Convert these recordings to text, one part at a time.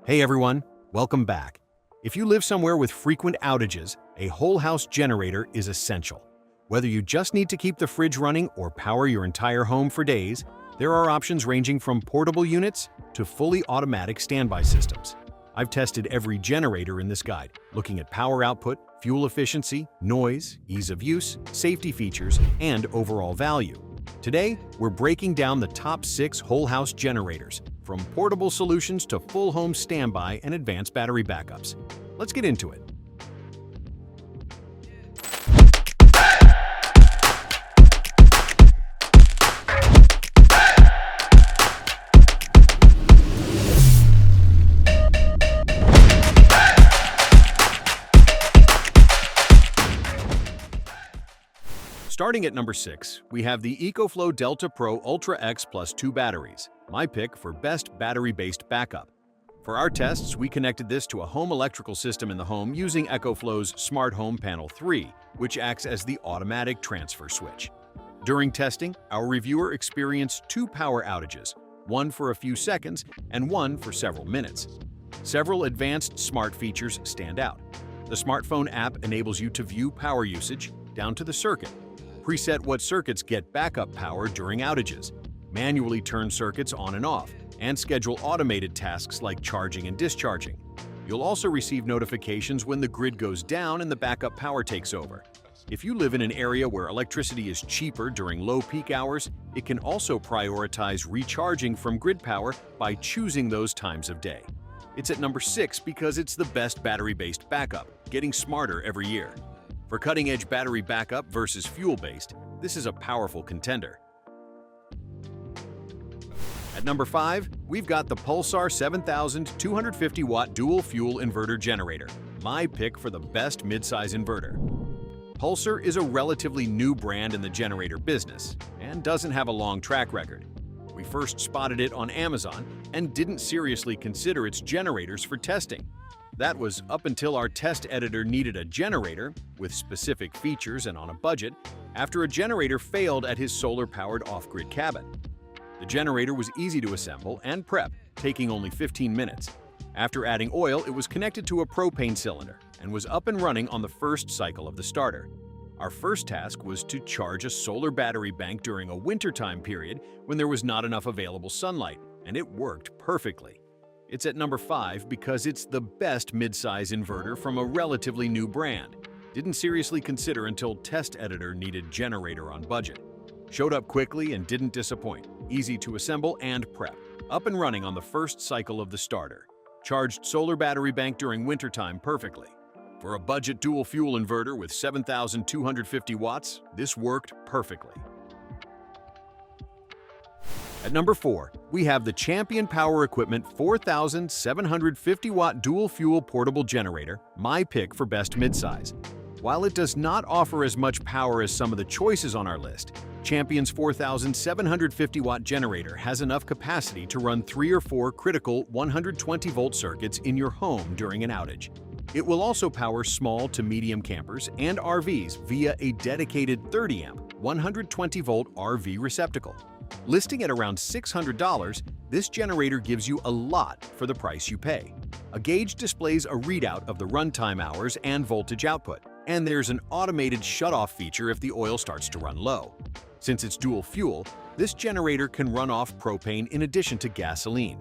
Hey everyone, welcome back. If you live somewhere with frequent outages, a whole house generator is essential. Whether you just need to keep the fridge running or power your entire home for days, there are options ranging from portable units to fully automatic standby systems. I've tested every generator in this guide, looking at power output, fuel efficiency, noise, ease of use, safety features, and overall value. Today, we're breaking down the top 6 whole house generators, from portable solutions to full home standby and advanced battery backups. Let's get into it. Starting at number 6, we have the EcoFlow Delta Pro Ultra X Plus 2 batteries, my pick for best battery-based backup. For our tests, we connected this to a home electrical system in the home using EcoFlow's Smart Home Panel 3, which acts as the automatic transfer switch. During testing, our reviewer experienced 2 power outages, one for a few seconds and one for several minutes. Several advanced smart features stand out. The smartphone app enables you to view power usage down to the circuit, preset what circuits get backup power during outages, manually turn circuits on and off, and schedule automated tasks like charging and discharging. You'll also receive notifications when the grid goes down and the backup power takes over. If you live in an area where electricity is cheaper during low peak hours, it can also prioritize recharging from grid power by choosing those times of day. It's at number 6 because it's the best battery-based backup, getting smarter every year. For cutting-edge battery backup versus fuel-based, this is a powerful contender. At number 5, we've got the Pulsar 7250-watt dual-fuel inverter generator, my pick for the best midsize inverter. Pulsar is a relatively new brand in the generator business and doesn't have a long track record. We first spotted it on Amazon and didn't seriously consider its generators for testing. That was up until our test editor needed a generator with specific features and on a budget after a generator failed at his solar-powered off-grid cabin. The generator was easy to assemble and prep, taking only 15 minutes. After adding oil, it was connected to a propane cylinder and was up and running on the first cycle of the starter. Our first task was to charge a solar battery bank during a wintertime period when there was not enough available sunlight, and it worked perfectly. It's at number 5 because it's the best mid-size inverter from a relatively new brand. Didn't seriously consider until test editor needed generator on budget. Showed up quickly and didn't disappoint. Easy to assemble and prep. Up and running on the first cycle of the starter. Charged solar battery bank during wintertime perfectly. For a budget dual-fuel inverter with 7,250 watts, this worked perfectly. At number 4, we have the Champion Power Equipment 4,750-watt dual-fuel portable generator, my pick for best midsize. While it does not offer as much power as some of the choices on our list, Champion's 4,750-watt generator has enough capacity to run 3 or 4 critical 120-volt circuits in your home during an outage. It will also power small to medium campers and RVs via a dedicated 30-amp, 120-volt RV receptacle. Listing at around $600, this generator gives you a lot for the price you pay. A gauge displays a readout of the runtime hours and voltage output, and there's an automated shutoff feature if the oil starts to run low. Since it's dual fuel, this generator can run off propane in addition to gasoline.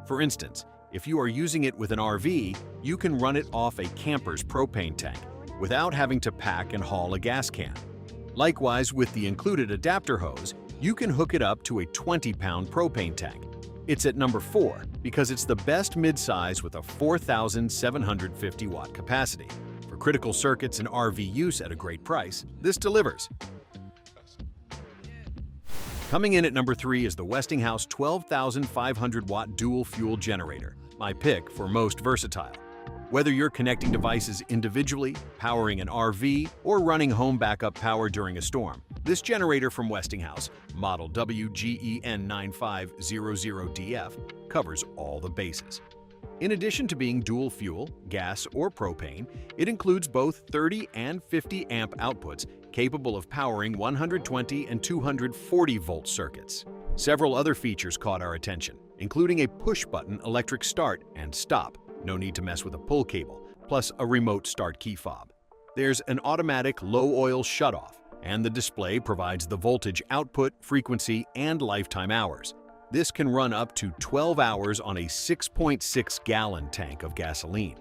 For instance, if you are using it with an RV, you can run it off a camper's propane tank without having to pack and haul a gas can. Likewise, with the included adapter hose, you can hook it up to a 20-pound propane tank. It's at number 4 because it's the best midsize with a 4,750-watt capacity. For critical circuits and RV use at a great price, this delivers. Coming in at number 3 is the Westinghouse 12,500-watt dual-fuel generator, my pick for most versatile. Whether you're connecting devices individually, powering an RV, or running home backup power during a storm, this generator from Westinghouse, model WGEN9500DF, covers all the bases. In addition to being dual fuel, gas, or propane, it includes both 30 and 50 amp outputs capable of powering 120 and 240 volt circuits. Several other features caught our attention, including a push-button electric start and stop, no need to mess with a pull cable, plus a remote start key fob. There's an automatic low-oil shutoff, and the display provides the voltage output, frequency, and lifetime hours. This can run up to 12 hours on a 6.6-gallon tank of gasoline.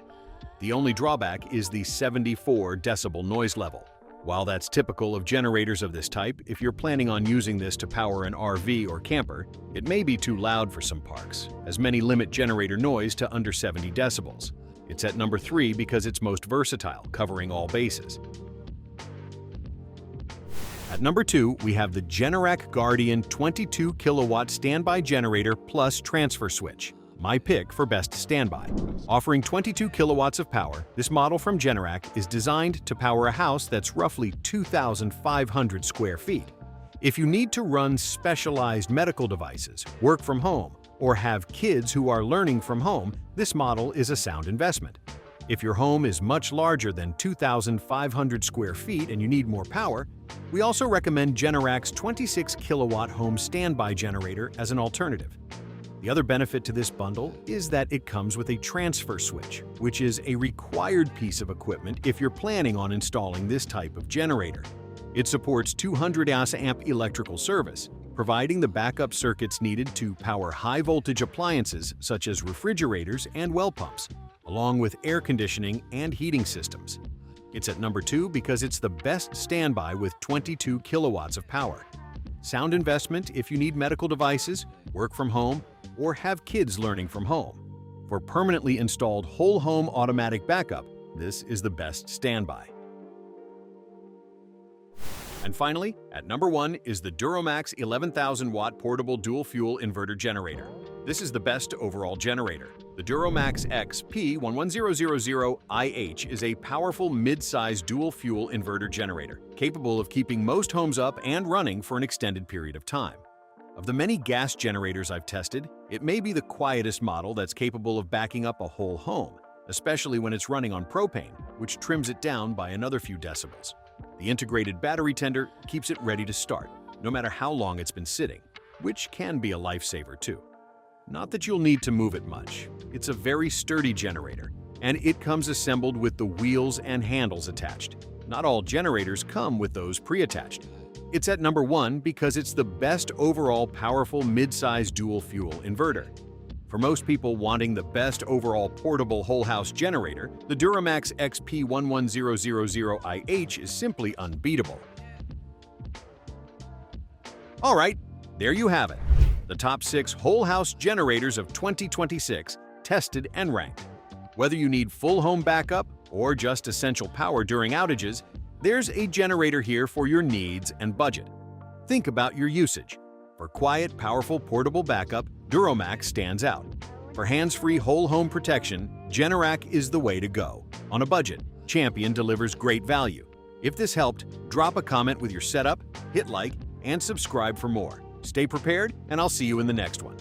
The only drawback is the 74 decibel noise level. While that's typical of generators of this type, if you're planning on using this to power an RV or camper, it may be too loud for some parks, as many limit generator noise to under 70 decibels. It's at number 3 because it's most versatile, covering all bases. At number 2, we have the Generac Guardian 22 kilowatt standby generator plus transfer switch. My pick for best standby. Offering 22 kilowatts of power, this model from Generac is designed to power a house that's roughly 2,500 square feet. If you need to run specialized medical devices, work from home, or have kids who are learning from home, this model is a sound investment. If your home is much larger than 2,500 square feet and you need more power, we also recommend Generac's 26 kilowatt home standby generator as an alternative. The other benefit to this bundle is that it comes with a transfer switch, which is a required piece of equipment if you're planning on installing this type of generator. It supports 200 amp electrical service, providing the backup circuits needed to power high-voltage appliances such as refrigerators and well pumps, along with air conditioning and heating systems. It's at number 2 because it's the best standby with 22 kilowatts of power. Sound investment if you need medical devices, work from home, or have kids learning from home. For permanently installed whole home automatic backup, this is the best standby. And finally, at number 1 is the Duromax 11,000-watt portable dual-fuel inverter generator. This is the best overall generator. The Duromax XP11000IH is a powerful mid-size dual-fuel inverter generator, capable of keeping most homes up and running for an extended period of time. Of the many gas generators I've tested, it may be the quietest model that's capable of backing up a whole home, especially when it's running on propane, which trims it down by another few decibels. The integrated battery tender keeps it ready to start, no matter how long it's been sitting, which can be a lifesaver too. Not that you'll need to move it much. It's a very sturdy generator, and it comes assembled with the wheels and handles attached. Not all generators come with those pre-attached. It's at number 1 because it's the best overall powerful mid-size dual-fuel inverter. For most people wanting the best overall portable whole-house generator, the Duromax XP11000IH is simply unbeatable. All right, there you have it. The top 6 whole-house generators of 2026, tested and ranked. Whether you need full home backup or just essential power during outages, there's a generator here for your needs and budget. Think about your usage. For quiet, powerful, portable backup, Duromax stands out. For hands-free whole home protection, Generac is the way to go. On a budget, Champion delivers great value. If this helped, drop a comment with your setup, hit like, and subscribe for more. Stay prepared, and I'll see you in the next one.